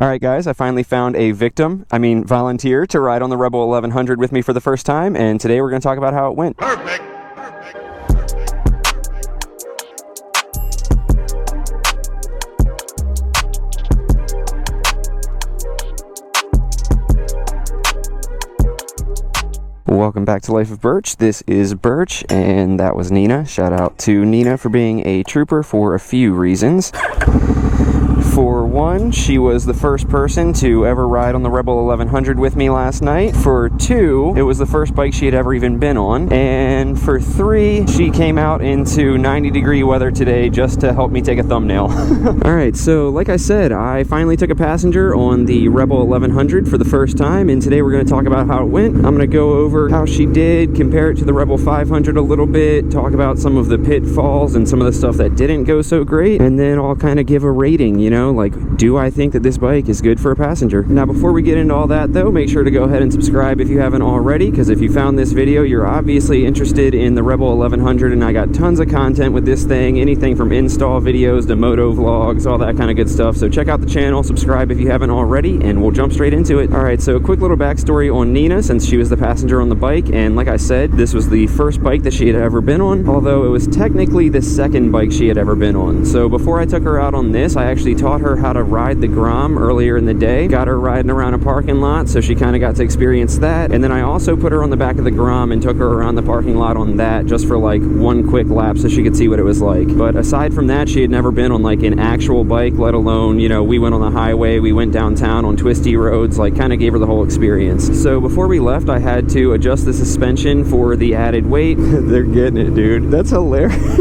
Alright guys, I finally found a volunteer to ride on the Rebel 1100 with me for the first time, and today we're going to talk about how it went. Perfect. Welcome back to Life of Birch. This is Birch, and that was Nina. Shout out to Nina for being a trooper for a few reasons. For one, she was the first person to ever ride on the Rebel 1100 with me last night. For two, it was the first bike she had ever even been on. And for three, she came out into 90-degree weather today just to help me take a thumbnail. Alright, so like I said, I finally took a passenger on the Rebel 1100 for the first time, and today we're going to talk about how it went. I'm going to go over how she did, compare it to the Rebel 500 a little bit, talk about some of the pitfalls and some of the stuff that didn't go so great, and then I'll kind of give a rating, you know, like, do I think that this bike is good for a passenger? Now, before we get into all that, though, make sure to go ahead and subscribe if you haven't already, because if you found this video, you're obviously interested in the Rebel 1100, and I got tons of content with this thing, anything from install videos to moto vlogs, all that kind of good stuff. So check out the channel, subscribe if you haven't already, and we'll jump straight into it. Alright, so a quick little backstory on Nina, since she was the passenger on the bike, and like I said, this was the first bike that she had ever been on, although it was technically the second bike she had ever been on. So before I took her out on this, I actually taught her how to ride the Grom earlier in the day. Got her riding around a parking lot, so she kind of got to experience that. And then I also put her on the back of the Grom and took her around the parking lot on that, just for like one quick lap so she could see what it was like. But aside from that, she had never been on like an actual bike, let alone, you know, we went on the highway, we went downtown on twisty roads, like kind of gave her the whole experience. So before we left, I had to adjust the suspension for the added weight. They're getting it, dude. That's hilarious.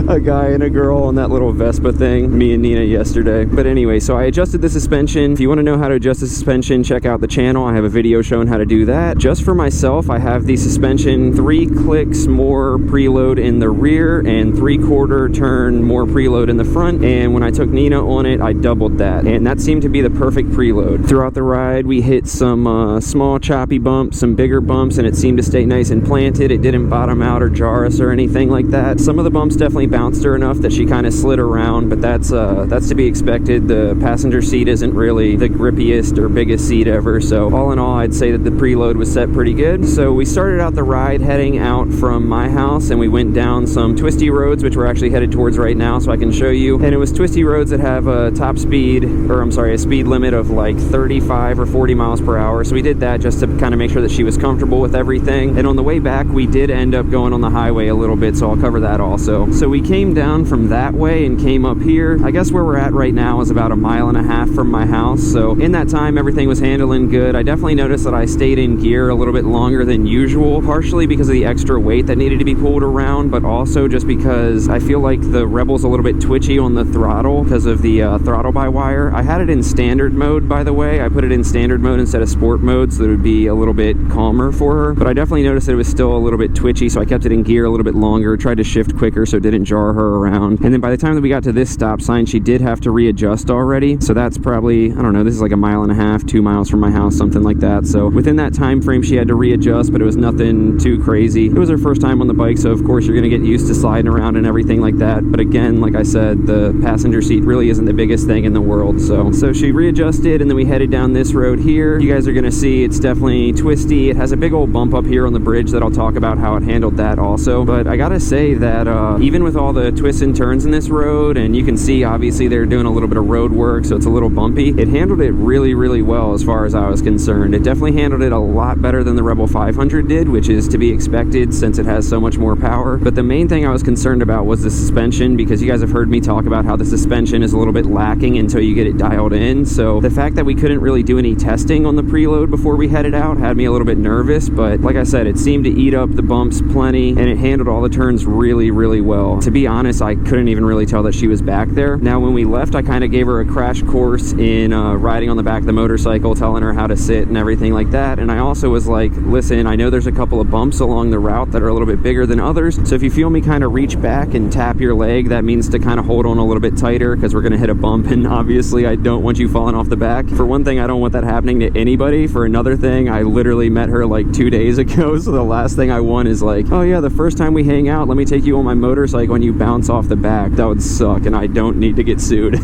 A guy and a girl on that little Vespa thing, me and Nina yesterday. But anyway, so I adjusted the suspension. If you want to know how to adjust the suspension, check out the channel. I have a video showing how to do that. Just for myself, I have the suspension 3 clicks more preload in the rear and 3/4 turn more preload in the front. And when I took Nina on it, I doubled that. And that seemed to be the perfect preload. Throughout the ride, we hit some small choppy bumps, some bigger bumps, and it seemed to stay nice and planted. It didn't bottom out or jar us or anything like that. Some of the bumps definitely bounced her enough that she kind of slid around, but that's to be expected. The passenger seat isn't really the grippiest or biggest seat ever, so all in all, I'd say that the preload was set pretty good. So we started out the ride heading out from my house, and we went down some twisty roads, which we're actually headed towards right now, so I can show you. And it was twisty roads that have a a speed limit of like 35 or 40 miles per hour. So we did that just to kind of make sure that she was comfortable with everything. And on the way back, we did end up going on the highway a little bit, so I'll cover that also. So we came down from that way and came up here. I guess where we're at right now is about 1.5 miles from my house. So in that time, everything was handling good. I definitely noticed that I stayed in gear a little bit longer than usual, partially because of the extra weight that needed to be pulled around, but also just because I feel like the Rebel's a little bit twitchy on the throttle because of the throttle by wire. I had it in standard mode, by the way. I put it in standard mode instead of sport mode so that it would be a little bit calmer for her, but I definitely noticed that it was still a little bit twitchy, so I kept it in gear a little bit longer, tried to shift quicker so it didn't jar her around. And then by the time that we got to this stop sign, she did have to readjust already, so that's probably, I don't know, this is like 1.5 miles, 2 miles from my house, something like that. So within that time frame, she had to readjust, but it was nothing too crazy. It was her first time on the bike, so of course you're gonna get used to sliding around and everything like that. But again, like I said, the passenger seat really isn't the biggest thing in the world. So she readjusted, and then we headed down this road here. You guys are gonna see it's definitely twisty. It has a big old bump up here on the bridge that I'll talk about how it handled that also. But I gotta say that even with all the twists and turns in this road, and you can see obviously they're doing a little bit of road work, so it's a little bumpy, it handled it really, really well as far as I was concerned. It definitely handled it a lot better than the Rebel 500 did, which is to be expected since it has so much more power. But the main thing I was concerned about was the suspension, because you guys have heard me talk about how the suspension is a little bit lacking until you get it dialed in. So the fact that we couldn't really do any testing on the preload before we headed out had me a little bit nervous, but like I said, it seemed to eat up the bumps plenty, and it handled all the turns really, really well. To be honest, I couldn't even really tell that she was back there. Now, when we left, I kind of gave her a crash course in riding on the back of the motorcycle, telling her how to sit and everything like that. And I also was like, listen, I know there's a couple of bumps along the route that are a little bit bigger than others, so if you feel me kind of reach back and tap your leg, that means to kind of hold on a little bit tighter, because we're going to hit a bump, and obviously I don't want you falling off the back. For one thing, I don't want that happening to anybody. For another thing, I literally met her like 2 days ago, so the last thing I want is like, oh yeah, the first time we hang out, let me take you on my motorcycle and you bounce off the back. That would suck, and I don't need to get sued.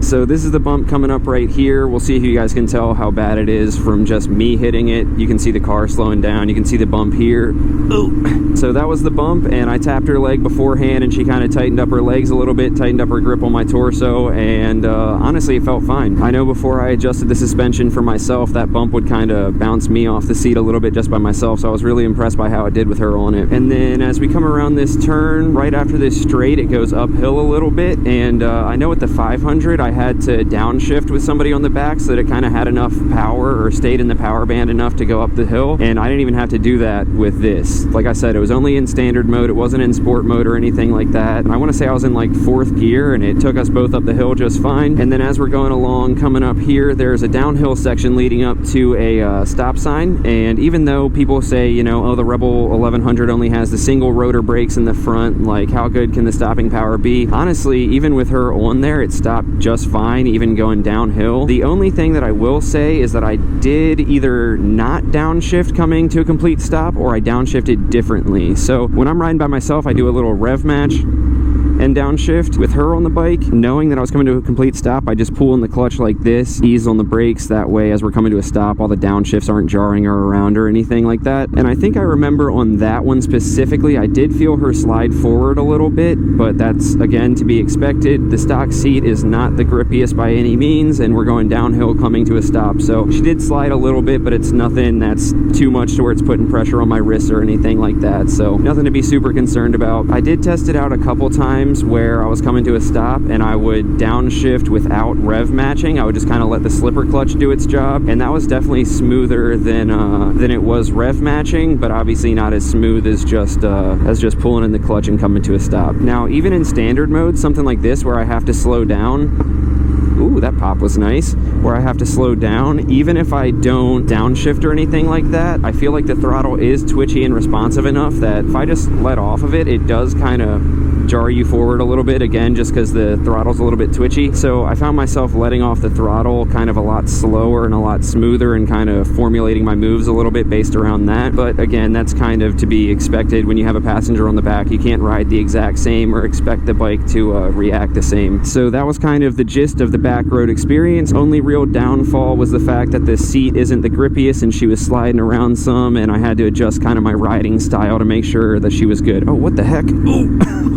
So this is the bump coming up right here. We'll see if you guys can tell how bad it is from just me hitting it. You can see the car slowing down. You can see the bump here. Oh. So that was the bump, and I tapped her leg beforehand, and she kind of tightened up her legs a little bit, tightened up her grip on my torso, and honestly, it felt fine. I know before I adjusted the suspension for myself, that bump would kind of bounce me off the seat a little bit just by myself, so I was really impressed by how it did with her on it. And then as we come around this turn, right after this straight, it goes uphill a little bit, and I know with the 500, I had to downshift with somebody on the back so that it kind of had enough power or stayed in the power band enough to go up the hill, and I didn't even have to do that with this. Like I said, it was only in standard mode. It wasn't in sport mode or anything like that. And I want to say I was in like 4th gear, and it took us both up the hill just fine. And then as we're going along, coming up here, there's a downhill section leading up to a stop sign, and even though people say, you know, oh, the Rebel 1100 only has the single rotor brakes in the front, like how good can the stopping power be? Honestly, even with her on there, it stopped just fine, even going downhill. The only thing that I will say is that I did either not downshift coming to a complete stop, or I downshifted differently. So when I'm riding by myself, I do a little rev match and downshift. With her on the bike, knowing that I was coming to a complete stop, I just pull in the clutch like this, ease on the brakes. That way, as we're coming to a stop, all the downshifts aren't jarring her around or anything like that. And I think I remember on that one specifically, I did feel her slide forward a little bit, but that's, again, to be expected. The stock seat is not the grippiest by any means, and we're going downhill coming to a stop. So she did slide a little bit, but it's nothing that's too much to where it's putting pressure on my wrists or anything like that. So nothing to be super concerned about. I did test it out a couple times where I was coming to a stop and I would downshift without rev matching. I would just kind of let the slipper clutch do its job, and that was definitely smoother than it was rev matching, but obviously not as smooth as just pulling in the clutch and coming to a stop. Now, even in standard mode, something like this where I have to slow down, ooh, that pop was nice, where I have to slow down, even if I don't downshift or anything like that, I feel like the throttle is twitchy and responsive enough that if I just let off of it, it does kind of jar you forward a little bit, again, just because the throttle's a little bit twitchy. So I found myself letting off the throttle kind of a lot slower and a lot smoother, and kind of formulating my moves a little bit based around that. But again, that's kind of to be expected when you have a passenger on the back. You can't ride the exact same or expect the bike to react the same. So that was kind of the gist of the Backroad Experience. Only real downfall was the fact that the seat isn't the grippiest, and she was sliding around some, and I had to adjust kind of my riding style to make sure that she was good. Oh, what the heck?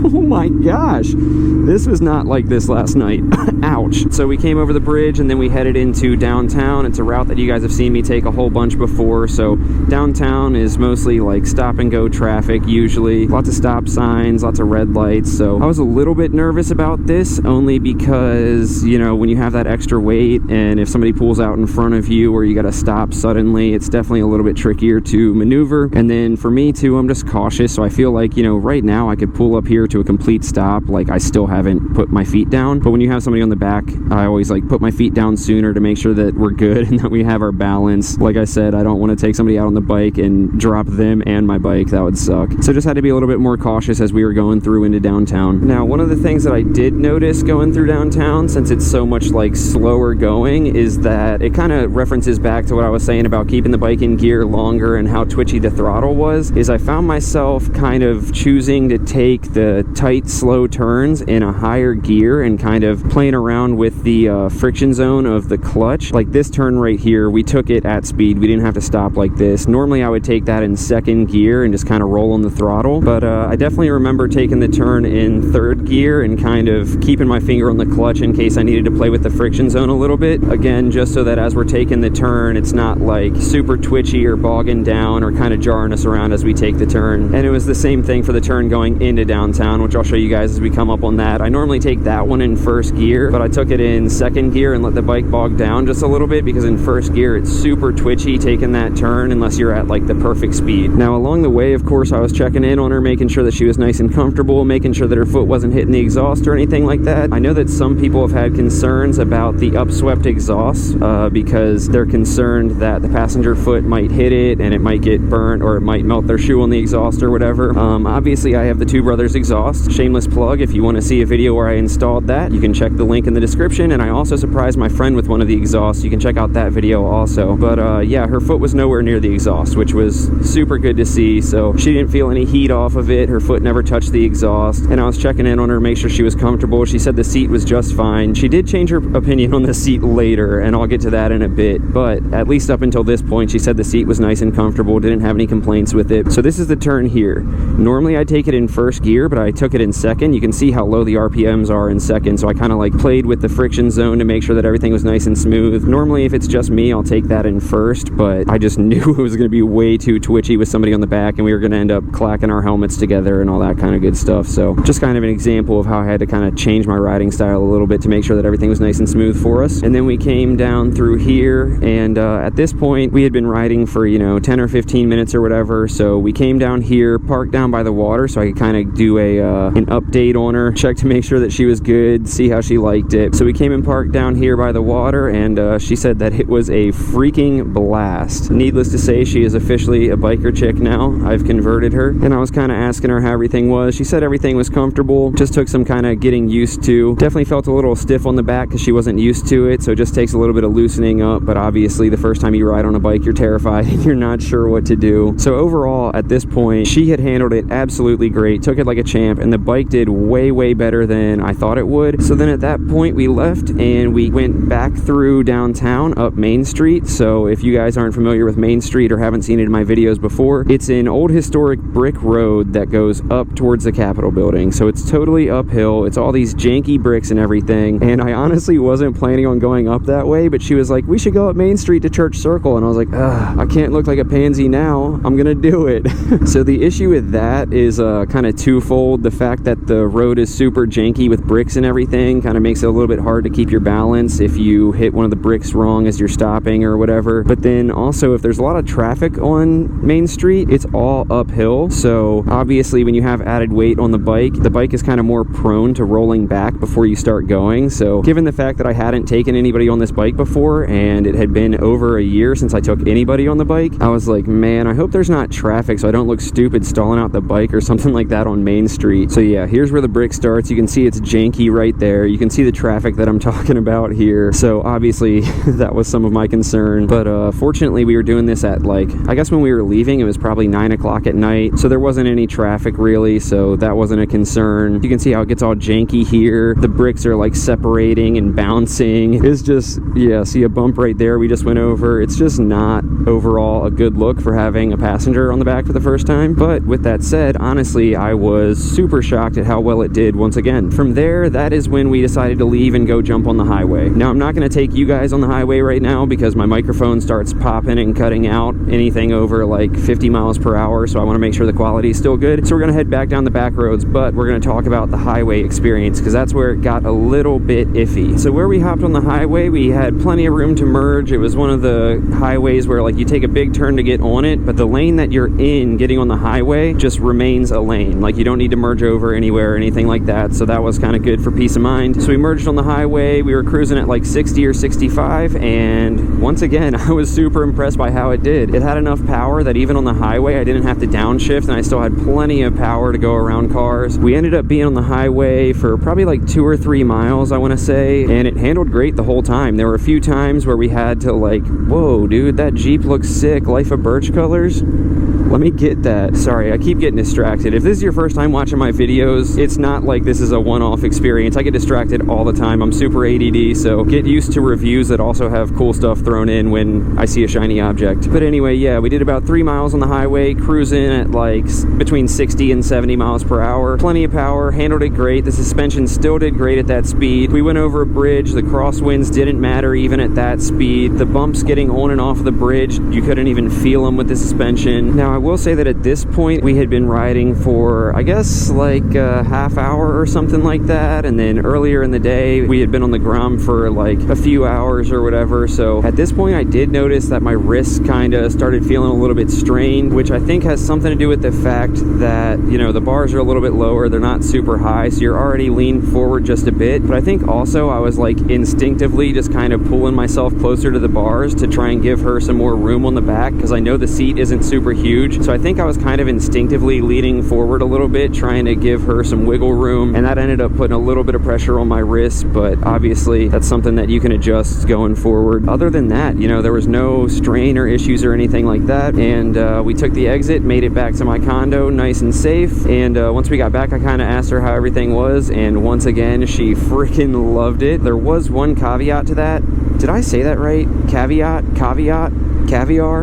Oh my gosh, this was not like this last night. Ouch. So we came over the bridge, and then we headed into downtown. It's a route that you guys have seen me take a whole bunch before. So downtown is mostly like stop and go traffic, usually lots of stop signs, lots of red lights. So I was a little bit nervous about this, only because, you know, when you have that extra weight, and if somebody pulls out in front of you or you gotta stop suddenly, it's definitely a little bit trickier to maneuver. And then for me too, I'm just cautious, so I feel like, you know, right now I could pull up here to a complete stop, like I still haven't put my feet down. But when you have somebody on the back, I always like put my feet down sooner to make sure that we're good and that we have our balance. Like I said, I don't want to take somebody out on the bike and drop them and my bike. That would suck. So just had to be a little bit more cautious as we were going through into downtown. Now, one of the things that I did notice going through downtown, since it's so much like slower going, is that it kind of references back to what I was saying about keeping the bike in gear longer and how twitchy the throttle was, is I found myself kind of choosing to take the tight, slow turns in a higher gear and kind of playing around with the friction zone of the clutch. Like this turn right here, we took it at speed. We didn't have to stop like this. Normally I would take that in 2nd gear and just kind of roll on the throttle, but I definitely remember taking the turn in 3rd gear and kind of keeping my finger on the clutch in case I needed to play with the friction zone a little bit. Again, just so that as we're taking the turn, it's not like super twitchy or bogging down or kind of jarring us around as we take the turn. And it was the same thing for the turn going into downtown, which I'll show you guys as we come up on that. I normally take that one in 1st gear, but I took it in 2nd gear and let the bike bog down just a little bit, because in 1st gear it's super twitchy taking that turn unless you're at like the perfect speed. Now along the way, of course, I was checking in on her, making sure that she was nice and comfortable, making sure that her foot wasn't hitting the exhaust or anything like that. I know that some people have had concerns about the upswept exhaust because they're concerned that the passenger foot might hit it and it might get burnt or it might melt their shoe on the exhaust or whatever. Obviously I have the Two Brothers exhaust, exhaust. Shameless plug, if you want to see a video where I installed that, you can check the link in the description. And I also surprised my friend with one of the exhausts. You can check out that video also. But yeah, her foot was nowhere near the exhaust, which was super good to see. So she didn't feel any heat off of it. Her foot never touched the exhaust. And I was checking in on her to make sure she was comfortable. She said the seat was just fine. She did change her opinion on the seat later, and I'll get to that in a bit. But at least up until this point, she said the seat was nice and comfortable, didn't have any complaints with it. So this is the turn here. Normally I take it in first gear, but I took it in second. You can see how low the RPMs are in second, so I kind of like played with the friction zone to make sure that everything was nice and smooth. Normally if it's just me, I'll take that in first, but I just knew it was going to be way too twitchy with somebody on the back, and we were going to end up clacking our helmets together and all that kind of good stuff. So just kind of an example of how I had to kind of change my riding style a little bit to make sure that everything was nice and smooth for us. And then we came down through here, and at this point we had been riding for 10 or 15 minutes or whatever. So we came down here, parked down by the water so I could kind of do an update on her, check to make sure that she was good, see how she liked it. So we came and parked down here by the water, and she said that it was a freaking blast. Needless to say, she is officially a biker chick now. I've converted her, and I was kind of asking her how everything was. She said everything was comfortable, just took some kind of getting used to. Definitely felt a little stiff on the back because she wasn't used to it, so it just takes a little bit of loosening up. But obviously the first time you ride on a bike, you're terrified and you're not sure what to do. So overall at this point, she had handled it absolutely great, took it like a champ, and the bike did way better than I thought it would. So then at that point we left and we went back through downtown up Main Street. So if you guys aren't familiar with Main Street or haven't seen it in my videos before, it's an old historic brick road that goes up towards the Capitol building. So it's totally uphill. It's all these janky bricks and everything. And I honestly wasn't planning on going up that way, but she was like, we should go up Main Street to Church Circle. And I was like, ugh, I can't look like a pansy now. I'm gonna do it. So the issue with that is kind of twofold. The fact that the road is super janky with bricks and everything kind of makes it a little bit hard to keep your balance if you hit one of the bricks wrong as you're stopping or whatever. But then also if there's a lot of traffic on Main Street, it's all uphill. So obviously when you have added weight on the bike is kind of more prone to rolling back before you start going. So given the fact that I hadn't taken anybody on this bike before and it had been over a year since I took anybody on the bike, I was like, man, I hope there's not traffic so I don't look stupid stalling out the bike or something like that on Main Street. So yeah, here's where the brick starts. You can see it's janky right there. You can see the traffic that I'm talking about here. So obviously that was some of my concern, but fortunately we were doing this at I guess when we were leaving it was probably 9 o'clock at night, so there wasn't any traffic really, so that wasn't a concern. You can see how it gets all janky here. The bricks are like separating and bouncing. It's just, yeah, see a bump right there we just went over. It's just not overall a good look for having a passenger on the back for the first time. But with that said, honestly I was super shocked at how well it did once again. From there, that is when we decided to leave and go jump on the highway. Now I'm not going to take you guys on the highway right now because my microphone starts popping and cutting out anything over like 50 miles per hour, so I want to make sure the quality is still good. So we're going to head back down the back roads, but we're going to talk about the highway experience because that's where it got a little bit iffy. So where we hopped on the highway, we had plenty of room to merge. It was one of the highways where like you take a big turn to get on it, but the lane that you're in getting on the highway just remains a lane. Like you don't need to merge over anywhere or anything like that, so that was kind of good for peace of mind. So we merged on the highway. We were cruising at like 60 or 65, and once again I was super impressed by how it did. It had enough power that even on the highway I didn't have to downshift, and I still had plenty of power to go around cars. We ended up being on the highway for probably like 2 or 3 miles, I want to say, and it handled great the whole time. There were a few times where we had to like, whoa dude, that Jeep looks sick, LifeOfBurch colors. Let me get that. Sorry, I keep getting distracted. If this is your first time watching my videos, it's not like this is a one-off experience. I get distracted all the time. I'm super ADD, so get used to reviews that also have cool stuff thrown in when I see a shiny object. But anyway, yeah, we did about 3 miles on the highway, cruising at like between 60 and 70 miles per hour. Plenty of power, handled it great. The suspension still did great at that speed. We went over a bridge. The crosswinds didn't matter even at that speed. The bumps getting on and off of the bridge, you couldn't even feel them with the suspension. Now, I will say that at this point, we had been riding for, I guess, like a half hour or something like that. And then earlier in the day, we had been on the grum for like a few hours or whatever. So at this point, I did notice that my wrists kind of started feeling a little bit strained, which I think has something to do with the fact that, you know, the bars are a little bit lower. They're not super high, so you're already leaned forward just a bit. But I think also I was like instinctively just kind of pulling myself closer to the bars to try and give her some more room on the back, because I know the seat isn't super huge. huge. So I think I was kind of instinctively leaning forward a little bit, trying to give her some wiggle room, and that ended up putting a little bit of pressure on my wrist, but obviously that's something that you can adjust going forward. Other than that, you know, there was no strain or issues or anything like that, and we took the exit, made it back to my condo nice and safe, and once we got back, I kind of asked her how everything was, and once again, she freaking loved it. There was one caveat to that. Did I say that right? Caveat? Caviar?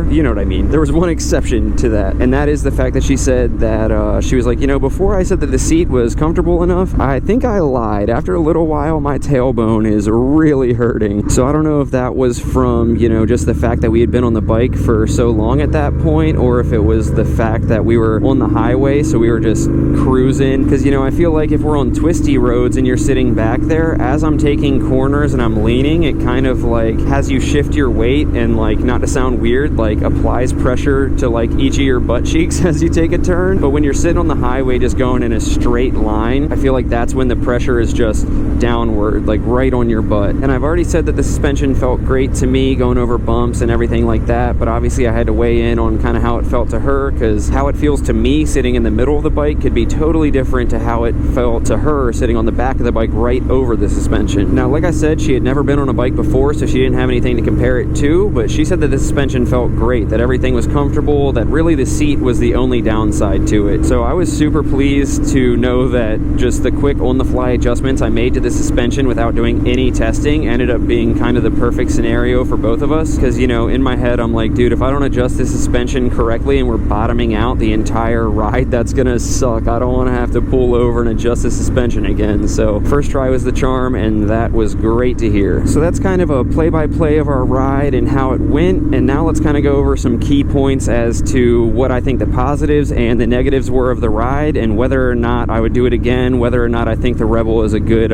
You know what I mean. There was one exception to that, and that is the fact that she said that she was like, you know, before I said that the seat was comfortable enough, I think I lied. After a little while, my tailbone is really hurting. So I don't know if that was from, you know, just the fact that we had been on the bike for so long at that point, or if it was the fact that we were on the highway, so we were just cruising. Because, you know, I feel like if we're on twisty roads and you're sitting back there, as I'm taking corners and I'm leaning, it kind of like has you shift your weight and, like, not to sound weird, like applies pressure to like each of your butt cheeks as you take a turn. But when you're sitting on the highway just going in a straight line, I feel like that's when the pressure is just downward, like right on your butt. And I've already said that the suspension felt great to me going over bumps and everything like that, but obviously I had to weigh in on kind of how it felt to her, because how it feels to me sitting in the middle of the bike could be totally different to how it felt to her sitting on the back of the bike right over the suspension. Now, like I said, she had never been on a bike before, so she didn't have anything to compare it to, but she said that the suspension felt great, that everything was comfortable, that really the seat was the only downside to it. So I was super pleased to know that just the quick on-the-fly adjustments I made to the suspension without doing any testing ended up being kind of the perfect scenario for both of us, because, you know, in my head I'm like, dude, if I don't adjust the suspension correctly and we're bottoming out the entire ride, that's gonna suck. I don't want to have to pull over and adjust the suspension again. So first try was the charm, and that was great to hear. So that's kind of a play-by-play of our ride and how it went, and now let's kind of go over some key points as to what I think the positives and the negatives were of the ride, and whether or not I would do it again, whether or not I think the Rebel is a good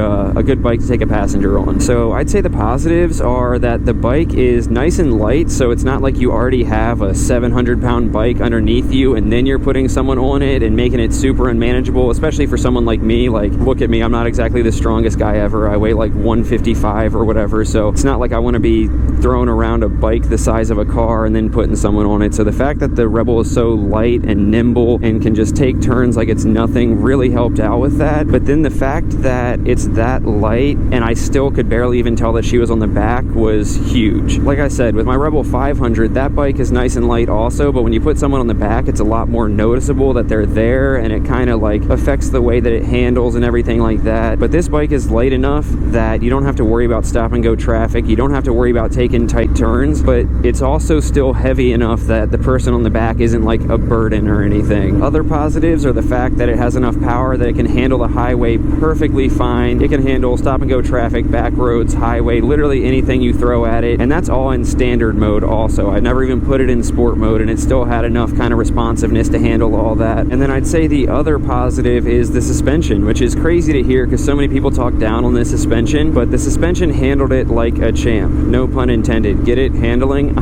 bike to take a passenger on. So I'd say the positives are that the bike is nice and light, so it's not like you already have a 700-pound bike underneath you and then you're putting someone on it and making it super unmanageable, especially for someone like me. Like, look at me, I'm not exactly the strongest guy ever. I weigh like 155 or whatever, so it's not like I want to be throwing around a bike the size of a car and then putting someone on it. So the fact that the Rebel is so light and nimble and can just take turns like it's nothing really helped out with that. But then the fact that it's that light and I still could barely even tell that she was on the back was huge. Like I said, with my Rebel 500, that bike is nice and light also, but when you put someone on the back, it's a lot more noticeable that they're there, and it kind of like affects the way that it handles and everything like that. But this bike is light enough that you don't have to worry about stop and go traffic, you don't have to worry about taking tight turns, but it's also still heavy enough that the person on the back isn't like a burden or anything. Other positives are the fact that it has enough power that it can handle the highway perfectly fine. It can handle stop and go traffic, back roads, highway, literally anything you throw at it, and that's all in standard mode also. I never even put it in sport mode, and it still had enough kind of responsiveness to handle all that. And then I'd say the other positive is the suspension, which is crazy to hear because so many people talk down on this suspension, but the suspension handled it like a champ. No pun intended. Get it? Handling?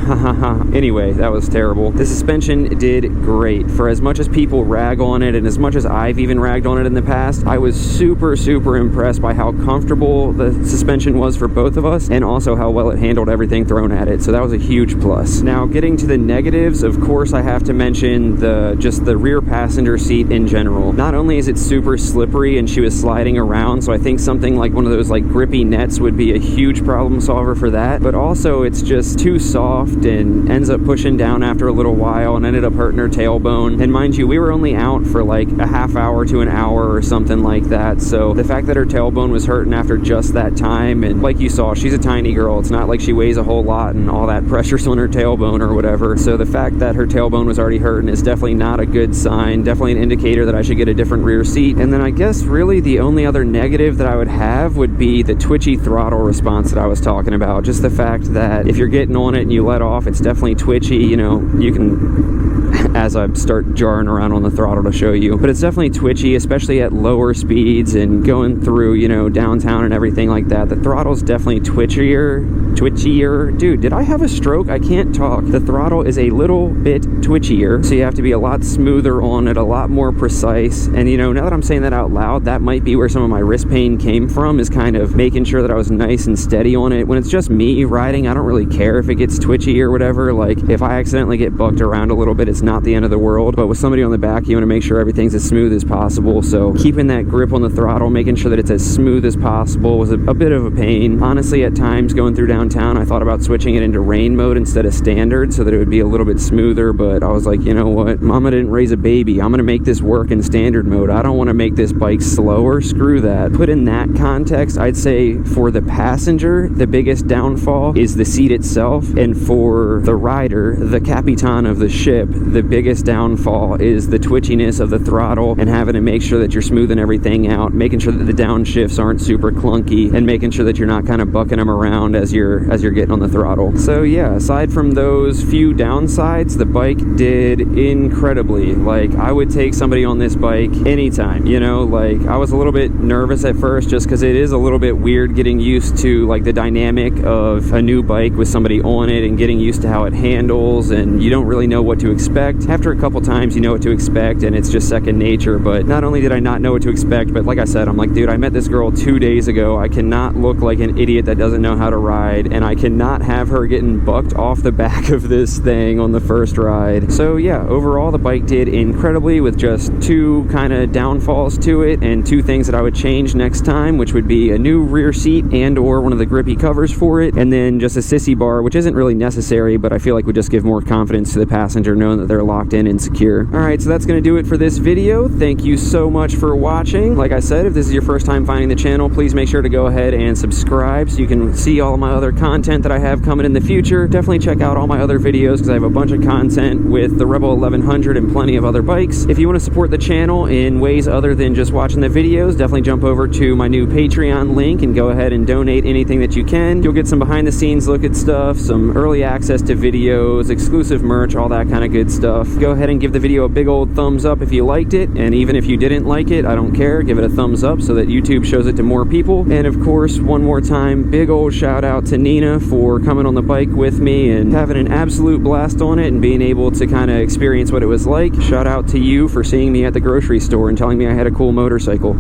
Anyway, that was terrible. The suspension did great. For as much as people rag on it, and as much as I've even ragged on it in the past, I was super impressed by how comfortable the suspension was for both of us, and also how well it handled everything thrown at it. So that was a huge plus. Now, getting to the negatives, of course I have to mention the rear passenger seat in general. Not only is it super slippery and she was sliding around, so I think something like one of those like grippy nets would be a huge problem solver for that, but also it's just too soft and ends up pushing down after a little while and ended up hurting her tailbone. And mind you, we were only out for like a half hour to an hour or something like that, so the fact that her tailbone was hurting after just that time, and like you saw, she's a tiny girl, it's not like she weighs a whole lot and all that pressure's on her tailbone or whatever, so the fact that her tailbone was already hurting is definitely not a good sign, definitely an indicator that I should get a different rear seat. And then I guess really the only other negative that I would have would be the twitchy throttle response that I was talking about. Just the fact that if you're getting on it and you let off, it's definitely twitchy. You know, you can, as I start jarring around on the throttle to show you, but it's definitely twitchy, especially at lower speeds and going through, you know, downtown and everything like that. The throttle's definitely twitchier. Dude, did I have a stroke? I can't talk. The throttle is a little bit twitchier, so you have to be a lot smoother on it, a lot more precise. And you know, now that I'm saying that out loud, that might be where some of my wrist pain came from, is kind of making sure that I was nice and steady on it. When it's just me riding, I don't really care if it gets twitchy or whatever. Like, if I accidentally get bucked around a little bit, it's not the end of the world, but with somebody on the back, you want to make sure everything's as smooth as possible. So keeping that grip on the throttle, making sure that it's as smooth as possible was a bit of a pain. Honestly, at times going through downtown, I thought about switching it into rain mode instead of standard so that it would be a little bit smoother, but I was like, you know what? Mama didn't raise a baby. I'm going to make this work in standard mode. I don't want to make this bike slower. Screw that. Put in that context, I'd say for the passenger, the biggest downfall is the seat itself, and for the rider, the capitan of the ship, the biggest downfall is the twitchiness of the throttle and having to make sure that you're smoothing everything out, making sure that the downshifts aren't super clunky, and making sure that you're not kind of bucking them around as you're getting on the throttle. So yeah, aside from those few downsides, the bike did incredibly. Like, I would take somebody on this bike anytime, you know. Like, I was a little bit nervous at first just because it is a little bit weird getting used to like the dynamic of a new bike with somebody on it and getting used to how it handles, and you don't really know what to expect. After a couple times you know what to expect and it's just second nature. But not only did I not know what to expect, but like I said, I'm like, dude, I met this girl 2 days ago. I cannot look like an idiot that doesn't know how to ride, and I cannot have her getting bucked off the back of this thing on the first ride. So yeah, overall the bike did incredibly with just two kind of downfalls to it, and two things that I would change next time, which would be a new rear seat and or one of the grippy covers for it, and then just a sissy bar, which isn't really necessary, but I feel like would just give more confidence to the passenger knowing that they're locked in and secure. Alright, so that's going to do it for this video. Thank you so much for watching. Like I said, if this is your first time finding the channel, please make sure to go ahead and subscribe so you can see all of my other content that I have coming in the future. Definitely check out all my other videos because I have a bunch of content with the Rebel 1100 and plenty of other bikes. If you want to support the channel in ways other than just watching the videos, definitely jump over to my new Patreon link and go ahead and donate anything that you can. You'll get some behind the scenes look at stuff, some early access to videos, exclusive merch, all that kind of good stuff. Go ahead and give the video a big old thumbs up if you liked it, and even if you didn't like it, I don't care. Give it a thumbs up so that YouTube shows it to more people. And of course, one more time, big old shout out to Nina for coming on the bike with me and having an absolute blast on it and being able to kind of experience what it was like. Shout out to you for seeing me at the grocery store and telling me I had a cool motorcycle.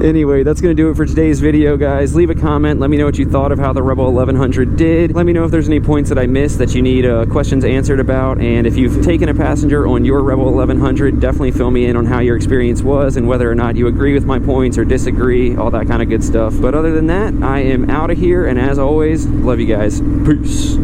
Anyway, that's going to do it for today's video, guys. Leave a comment. Let me know what you thought of how the Rebel 1100 did. Let me know if there's any points that I missed that you need questions answered about. And if you've taken a passenger on your Rebel 1100, definitely fill me in on how your experience was and whether or not you agree with my points or disagree, all that kind of good stuff. But other than that, I am out of here. And as always, love you guys. Peace.